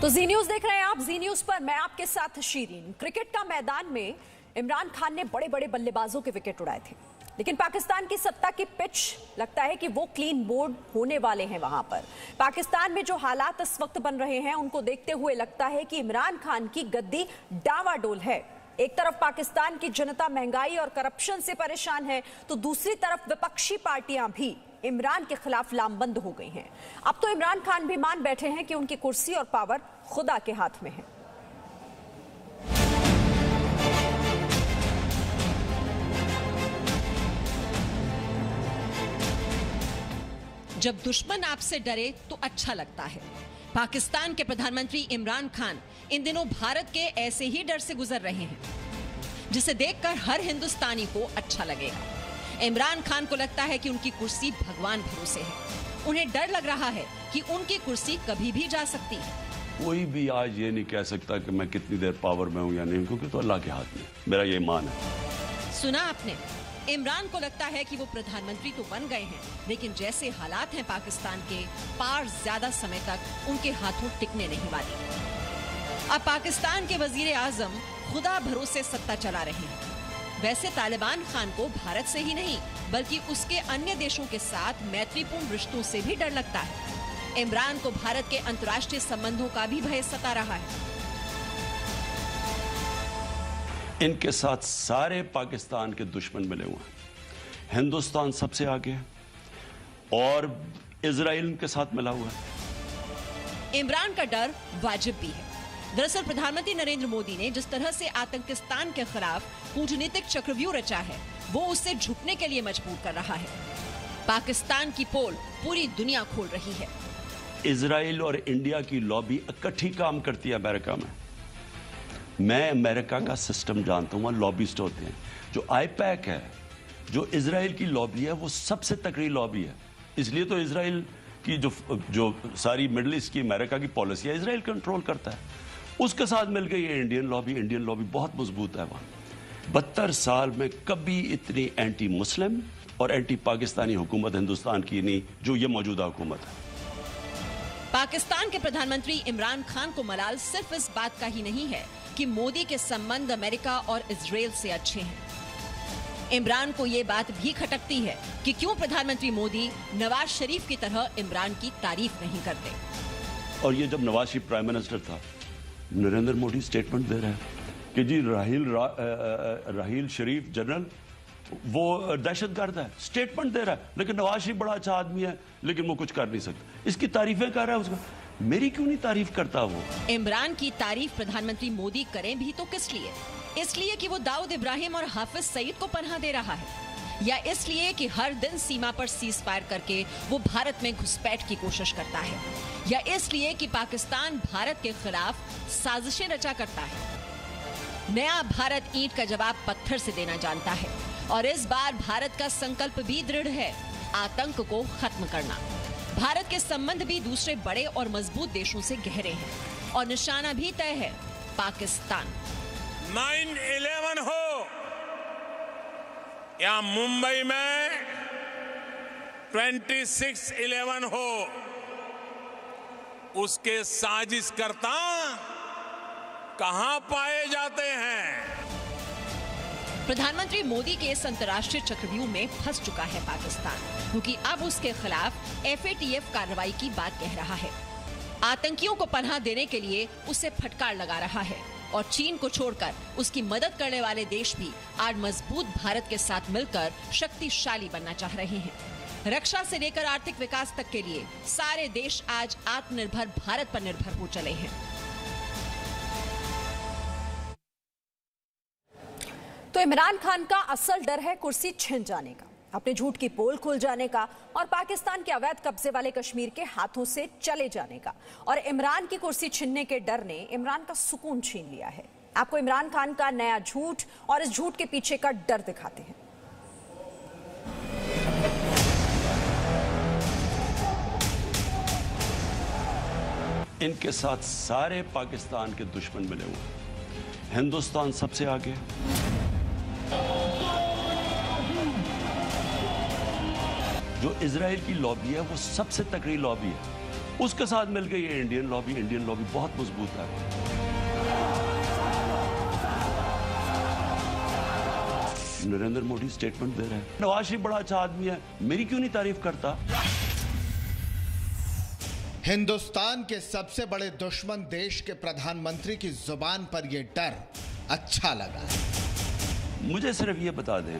तो जी न्यूज देख रहे हैं आप। जी न्यूज पर मैं आपके साथ शीरीन। क्रिकेट का मैदान में इमरान खान ने बड़े बड़े बल्लेबाजों के विकेट उड़ाए थे, लेकिन पाकिस्तान की सत्ता की पिच लगता है कि वो क्लीन बोर्ड होने वाले हैं। वहां पर पाकिस्तान में जो हालात इस वक्त बन रहे हैं उनको देखते हुए लगता है कि इमरान खान की गद्दी डावाडोल है। एक तरफ पाकिस्तान की जनता महंगाई और करप्शन से परेशान है, तो दूसरी तरफ विपक्षी पार्टियां भी इमरान के खिलाफ लामबंद हो गई हैं। अब तो इमरान खान भी मान बैठे हैं कि उनकी कुर्सी और पावर खुदा के हाथ में है। जब दुश्मन आपसे डरे तो अच्छा लगता है। पाकिस्तान के प्रधानमंत्री इमरान खान इन दिनों भारत के ऐसे ही डर से गुजर रहे हैं, जिसे देखकर हर हिंदुस्तानी को अच्छा लगेगा। इमरान खान को लगता है कि उनकी कुर्सी भगवान भरोसे है। उन्हें डर लग रहा है कि उनकी कुर्सी कभी भी जा सकती है। कोई भी आज ये नहीं कह सकता कि मैं कितनी देर पावर में हूं या नहीं, क्योंकि तो अल्लाह के हाथ में, मेरा ये ईमान है। सुना आपने, इमरान को लगता है कि वो प्रधानमंत्री तो बन गए हैं, लेकिन जैसे हालात हैं पाकिस्तान के, पार ज्यादा समय तक उनके हाथों टिकने नहीं वाली। अब पाकिस्तान के वजीर आजम खुदा भरोसे सत्ता चला रहे हैं। वैसे तालिबान खान को भारत से ही नहीं बल्कि उसके अन्य देशों के साथ मैत्रीपूर्ण रिश्तों से भी डर लगता है। इमरान को भारत के अंतर्राष्ट्रीय संबंधों का भी भय सता रहा है। इनके साथ सारे पाकिस्तान के दुश्मन मिले हुए हैं। हिंदुस्तान सबसे आगे है और इजराइल इनके साथ मिला हुआ है। इमरान का डर वाजिब भी है। दरअसल प्रधानमंत्री नरेंद्र मोदी ने जिस तरह से आतंकिस्तान के खिलाफ कूटनीतिक चक्रव्यूह रचा है, वो उससे झुकने के लिए मजबूर कर रहा है। पाकिस्तान की पोल पूरी दुनिया खोल रही है। इजराइल और इंडिया की लॉबी इकट्ठी काम करती है अमेरिका में। मैं अमेरिका का सिस्टम जानता हूं, लॉबिस्ट होते हैं। जो आईपैक है, जो इजराइल की लॉबी है, वो सबसे तगड़ी लॉबी है। इसलिए तो इजराइल की जो सारी मिडल ईस्ट की अमेरिका की पॉलिसी है, इजराइल कंट्रोल करता है। उसके साथ मिल गई है इंडियन लॉबी बहुत मजबूत है। वहां 72 साल में कभी इतनी एंटी मुस्लिम और एंटी पाकिस्तानी हुकूमत हिंदुस्तान की नहीं जो ये मौजूदा हुकूमत है। पाकिस्तान के प्रधानमंत्री इमरान खान को मलाल सिर्फ इस बात का ही नहीं है कि मोदी के संबंध अमेरिका और इजराइल से अच्छे हैं। इमरान को ये बात भी खटकती है कि क्यों प्रधानमंत्री मोदी नवाज शरीफ की तरह इमरान की तारीफ नहीं करते। और ये जब नवाज शरीफ प्राइम मिनिस्टर था, नरेंद्र मोदी स्टेटमेंट दे रहे हैं कि जी राहील शरीफ जनरल वो दहशतगर्द है, स्टेटमेंट दे रहा है। लेकिन नवाज शरीफ बड़ा अच्छा आदमी है, लेकिन वो कुछ कर नहीं सकता। इसकी तारीफें कर रहा है उसका, मेरी क्यों नहीं तारीफ करता वो? इमरान की तारीफ प्रधानमंत्री मोदी करें भी तो किस लिए? इसलिए कि वो दाऊद इब्राहिम और हाफिज सईद को पनाह दे रहा है, या इसलिए कि हर दिन सीमा पर सीज फायर करके वो भारत में घुसपैठ की कोशिश करता है, या इसलिए कि पाकिस्तान भारत के खिलाफ साजिशें रचा करता है। नया भारत ईंट का जवाब पत्थर से देना जानता है, और इस बार भारत का संकल्प भी दृढ़ है, आतंक को खत्म करना। भारत के संबंध भी दूसरे बड़े और मजबूत देशों से गहरे हैं, और निशाना भी तय है, पाकिस्तान। 9/11 हो या मुंबई में 26/11 हो, उसके साजिशकर्ता कहां पाए जाते हैं? प्रधानमंत्री मोदी के इस अंतर्राष्ट्रीय चक्रव्यूह में फंस चुका है पाकिस्तान, क्योंकि अब उसके खिलाफ FATF कार्रवाई की बात कह रहा है। आतंकियों को पनाह देने के लिए उसे फटकार लगा रहा है, और चीन को छोड़कर उसकी मदद करने वाले देश भी आज मजबूत भारत के साथ मिलकर शक्तिशाली बनना चाह रहे हैं। रक्षा से लेकर आर्थिक विकास तक के लिए सारे देश आज आत्मनिर्भर भारत पर निर्भर हो चले हैं। तो इमरान खान का असल डर है कुर्सी छिन जाने का, अपने झूठ की पोल खुल जाने का, और पाकिस्तान के अवैध कब्जे वाले कश्मीर के हाथों से चले जाने का। और इमरान की कुर्सी छीनने के डर ने इमरान का सुकून छीन लिया है। आपको इमरान खान का नया झूठ और इस झूठ के पीछे का डर दिखाते हैं। इनके साथ सारे पाकिस्तान के दुश्मन मिले हुए हैं। हिंदुस्तान सबसे आगे है। जो इजराइल की लॉबी है, वो सबसे तगड़ी लॉबी है। उसके साथ मिल गई ये इंडियन लॉबी बहुत मजबूत है। नरेंद्र मोदी स्टेटमेंट दे रहे हैं, नवाज शरीफ बड़ा अच्छा आदमी है, मेरी क्यों नहीं तारीफ करता? हिंदुस्तान के सबसे बड़े दुश्मन देश के प्रधानमंत्री की जुबान पर यह डर अच्छा लगा। मुझे सिर्फ ये बता दें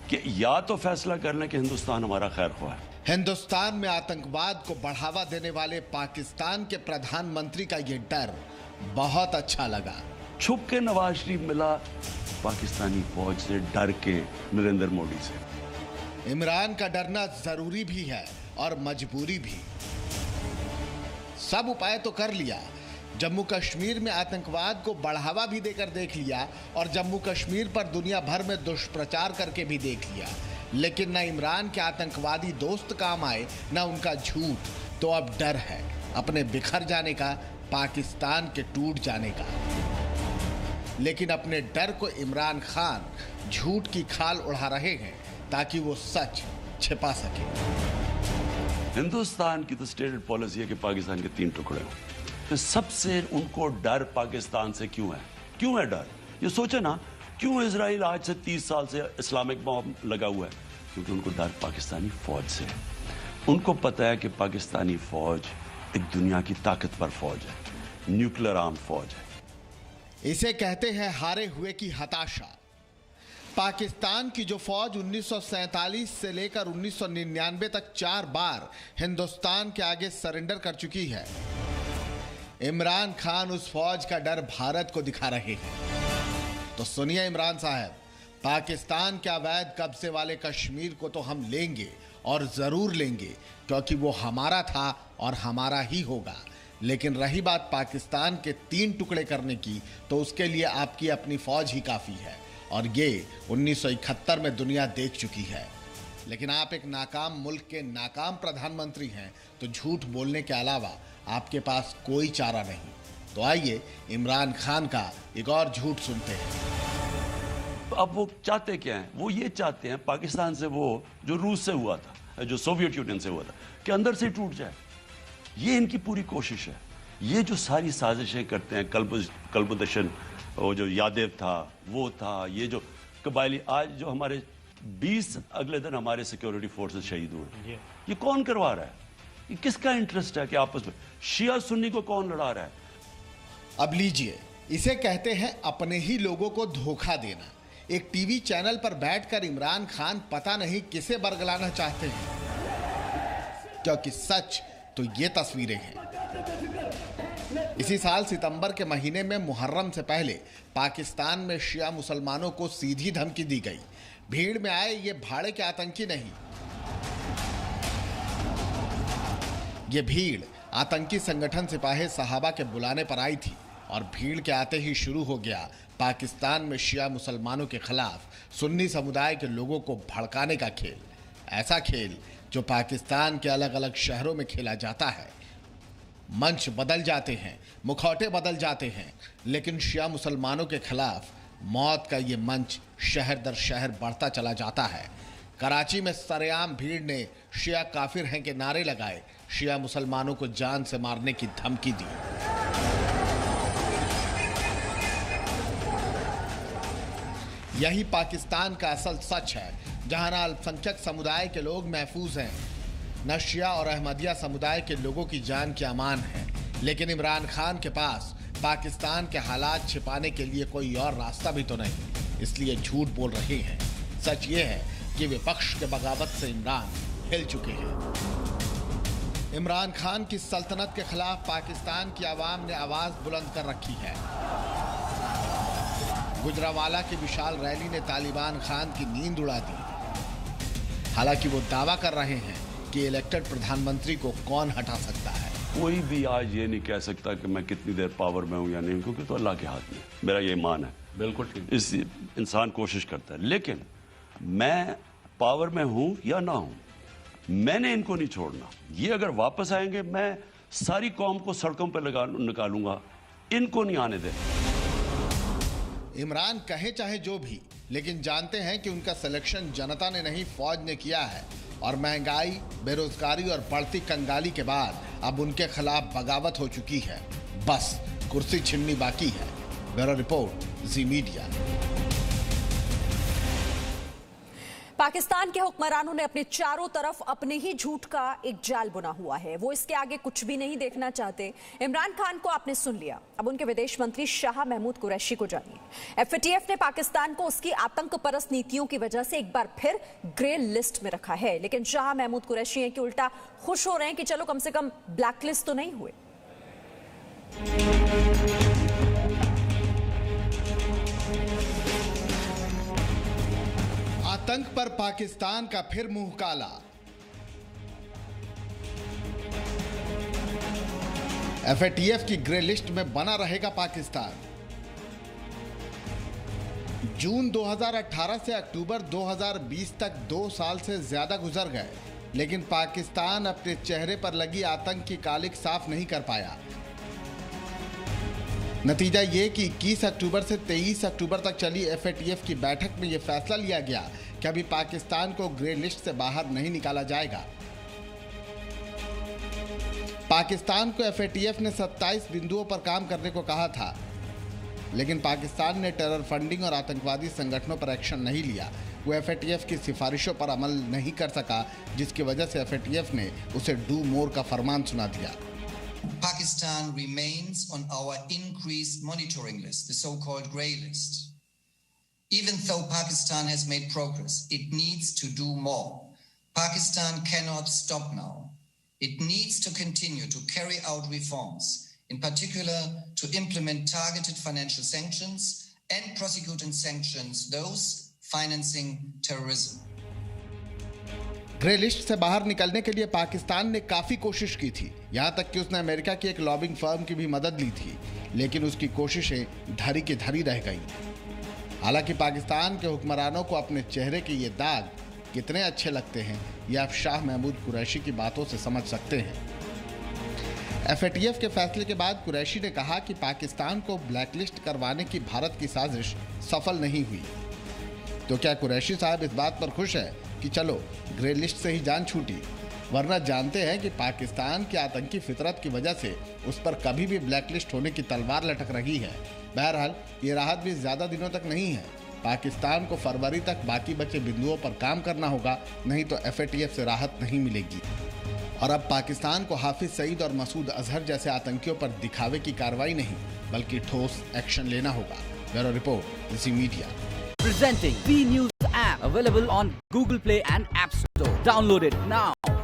कि या तो फैसला कर लें कि हिंदुस्तान हमारा खैर ख्वाह है। हिंदुस्तान में आतंकवाद को बढ़ावा देने वाले पाकिस्तान के प्रधानमंत्री का यह डर बहुत अच्छा लगा। छुप के नवाज शरीफ मिला पाकिस्तानी फौज से, डर के नरेंद्र मोदी से। इमरान का डरना जरूरी भी है और मजबूरी भी। सब उपाय तो कर लिया, जम्मू कश्मीर में आतंकवाद को बढ़ावा भी देकर देख लिया और जम्मू कश्मीर पर दुनिया भर में दुष्प्रचार करके भी देख लिया, लेकिन न इमरान के आतंकवादी दोस्त काम आए न उनका झूठ। तो अब डर है अपने बिखर जाने का, पाकिस्तान के टूट जाने का। लेकिन अपने डर को इमरान खान झूठ की खाल उड़ा रहे हैं ताकि वो सच छिपा सके। हिंदुस्तान की तो स्टेटेड पॉलिसी है कि पाकिस्तान के 3 टुकड़े हों। तो सबसे उनको डर पाकिस्तान से क्यों है डर? ये सोचे ना, क्यों इजराइल आज से 30 साल से इस्लामिक बॉम्ब लगा हुआ है? क्योंकि उनको डर पाकिस्तानी फौज से है। उनको पता है कि पाकिस्तानी फौज एक दुनिया की ताकतवर फौज है, न्यूक्लियर आर्म फौज है। इसे कहते हैं हारे हुए की हताशा। पाकिस्तान की जो फौज 1947 से लेकर 1999 तक 4 बार हिंदुस्तान के आगे सरेंडर कर चुकी है, इमरान खान उस फौज का डर भारत को दिखा रहे हैं। तो सुनिए इमरान साहब, पाकिस्तान के अवैध कब्जे वाले कश्मीर को तो हम लेंगे और जरूर लेंगे, क्योंकि वो हमारा था और हमारा ही होगा। लेकिन रही बात पाकिस्तान के 3 टुकड़े करने की, तो उसके लिए आपकी अपनी फौज ही काफी है और ये 1971 में दुनिया देख चुकी है। लेकिन आप एक नाकाम मुल्क के नाकाम प्रधानमंत्री हैं, तो झूठ बोलने के अलावा आपके पास कोई चारा नहीं। तो आइए इमरान खान का एक और झूठ सुनते हैं। अब वो चाहते क्या हैं? वो ये चाहते हैं पाकिस्तान से वो जो रूस से हुआ था, जो सोवियत यूनियन से हुआ था, कि अंदर से टूट जाए। ये इनकी पूरी कोशिश है। ये जो सारी साजिशें करते हैं, कल्बदशन, वो जो यादेव था, वो था, ये जो कबायली, आज जो हमारे 20 अगले दिन हमारे सिक्योरिटी फोर्सेस शहीद हुए, ये कौन करवा रहा है? ये किसका इंटरेस्ट है कि आपस में शिया सुन्नी को कौन लड़ा रहा है? अब लीजिए, इसे कहते हैं अपने ही लोगों को धोखा देना। एक टीवी चैनल पर बैठकर इमरान खान पता नहीं किसे बरगलाना चाहते हैं, क्योंकि सच तो ये तस्वीरें हैं। इसी साल सितंबर के महीने में मुहर्रम से पहले पाकिस्तान में शिया मुसलमानों को सीधी धमकी दी गई। भीड़ में आए ये भाड़े के आतंकी नहीं, ये भीड़ आतंकी संगठन सिपाही सहाबा के बुलाने पर आई थी और भीड़ के आते ही शुरू हो गया पाकिस्तान में शिया मुसलमानों के खिलाफ सुन्नी समुदाय के लोगों को भड़काने का खेल। ऐसा खेल जो पाकिस्तान के अलग अलग शहरों में खेला जाता है। मंच बदल जाते हैं, मुखौटे बदल जाते हैं, लेकिन शिया मुसलमानों के खिलाफ मौत का ये मंच शहर दर शहर बढ़ता चला जाता है। कराची में सरेआम भीड़ ने शिया काफिर हैं के नारे लगाए, शिया मुसलमानों को जान से मारने की धमकी दी। यही पाकिस्तान का असल सच है, जहां ना अल्पसंख्यक समुदाय के लोग महफूज हैं, न शिया और अहमदिया समुदाय के लोगों की जान की अमान है। लेकिन इमरान खान के पास पाकिस्तान के हालात छिपाने के लिए कोई और रास्ता भी तो नहीं, इसलिए झूठ बोल रहे हैं। सच ये है कि विपक्ष के बगावत से इमरान हिल चुके हैं। इमरान खान की सल्तनत के खिलाफ पाकिस्तान की आवाम ने आवाज बुलंद कर रखी है। गुजरावाला की विशाल रैली ने तालिबान खान की नींद उड़ा दी। हालांकि वो दावा कर रहे हैं कि इलेक्टेड प्रधानमंत्री को कौन हटा सकता है। कोई भी आज ये नहीं कह सकता कि मैं कितनी देर पावर में हूं या नहीं, क्योंकि तो अल्लाह के हाथ में, मेरा ये ईमान है। बिल्कुल ठीक। इस इंसान कोशिश करता है, लेकिन मैं पावर में हूं या ना हूं, मैंने इनको नहीं छोड़ना। ये अगर वापस आएंगे, मैं सारी कौम को सड़कों पर निकालूंगा, इनको नहीं आने दे। इमरान कहे चाहे जो भी, लेकिन जानते हैं कि उनका सिलेक्शन जनता ने नहीं फौज ने किया है। और महंगाई, बेरोजगारी और बढ़ती कंगाली के बाद अब उनके खिलाफ बगावत हो चुकी है, बस कुर्सी छीननी बाकी है। ब्यूरो रिपोर्ट, जी मीडिया। पाकिस्तान के हुक्मरानों ने अपने चारों तरफ अपने ही झूठ का एक जाल बुना हुआ है। वो इसके आगे कुछ भी नहीं देखना चाहते। इमरान खान को आपने सुन लिया, अब उनके विदेश मंत्री शाह महमूद कुरैशी को जानिए। FATF ने पाकिस्तान को उसकी आतंक परस्त नीतियों की वजह से एक बार फिर ग्रे लिस्ट में रखा है, लेकिन शाह महमूद कुरैशी हैं कि उल्टा खुश हो रहे हैं कि चलो कम से कम ब्लैक लिस्ट तो नहीं हुए। आतंक पर पाकिस्तान का फिर मुंह काला। FATF की ग्रे लिस्ट में बना रहेगा पाकिस्तान। जून 2018 से अक्टूबर 2020 तक 2 साल से ज्यादा गुजर गए, लेकिन पाकिस्तान अपने चेहरे पर लगी आतंक की कालिक साफ नहीं कर पाया। नतीजा ये कि 21 अक्टूबर से 23 अक्टूबर तक चली FATF की बैठक में यह फैसला लिया गया कि अभी पाकिस्तान को ग्रे लिस्ट से बाहर नहीं निकाला जाएगा। पाकिस्तान को FATF ने 27 बिंदुओं पर काम करने को कहा था, लेकिन पाकिस्तान ने टेरर फंडिंग और आतंकवादी संगठनों पर एक्शन नहीं लिया। वो FATF की सिफारिशों पर अमल नहीं कर सका, जिसकी वजह से FATF ने उसे डू मोर का फरमान सुना दिया। Pakistan remains on our increased monitoring list, the so-called grey list. Even though Pakistan has made progress, it needs to do more. Pakistan cannot stop now. It needs to continue to carry out reforms, in particular to implement targeted financial sanctions and prosecute and sanction those financing terrorism. Grey list से बाहर निकलने के लिए पाकिस्तान ने काफी कोशिश की थी, यहां तक कि उसने अमेरिका की एक लॉबिंग फर्म की भी मदद ली थी, लेकिन उसकी कोशिशें धरी की धरी रह गईं। हालांकि पाकिस्तान के हुक्मरानों को अपने चेहरे के ये दाग कितने अच्छे लगते हैं, यह आप शाह महमूद कुरैशी की बातों से समझ सकते हैं। FATF के फैसले के बाद कुरैशी ने कहा कि पाकिस्तान को ब्लैकलिस्ट करवाने की भारत की साजिश सफल नहीं हुई। तो क्या कुरैशी साहब इस बात पर खुश है कि चलो ग्रे लिस्ट से ही जान छूटी? वरना जानते हैं कि पाकिस्तान की आतंकी फितरत की वजह से उस पर कभी भी ब्लैकलिस्ट होने की तलवार लटक रही है। बहरहाल ये राहत भी ज्यादा दिनों तक नहीं है। पाकिस्तान को फरवरी तक बाकी बचे बिंदुओं पर काम करना होगा, नहीं तो FATF से राहत नहीं मिलेगी। और अब पाकिस्तान को हाफिज सईद और मसूद अजहर जैसे आतंकियों पर दिखावे की कार्रवाई नहीं, बल्कि ठोस एक्शन लेना होगा। Bureau report, ji media. Presenting B News app, available on Google Play and App Store. Download it now.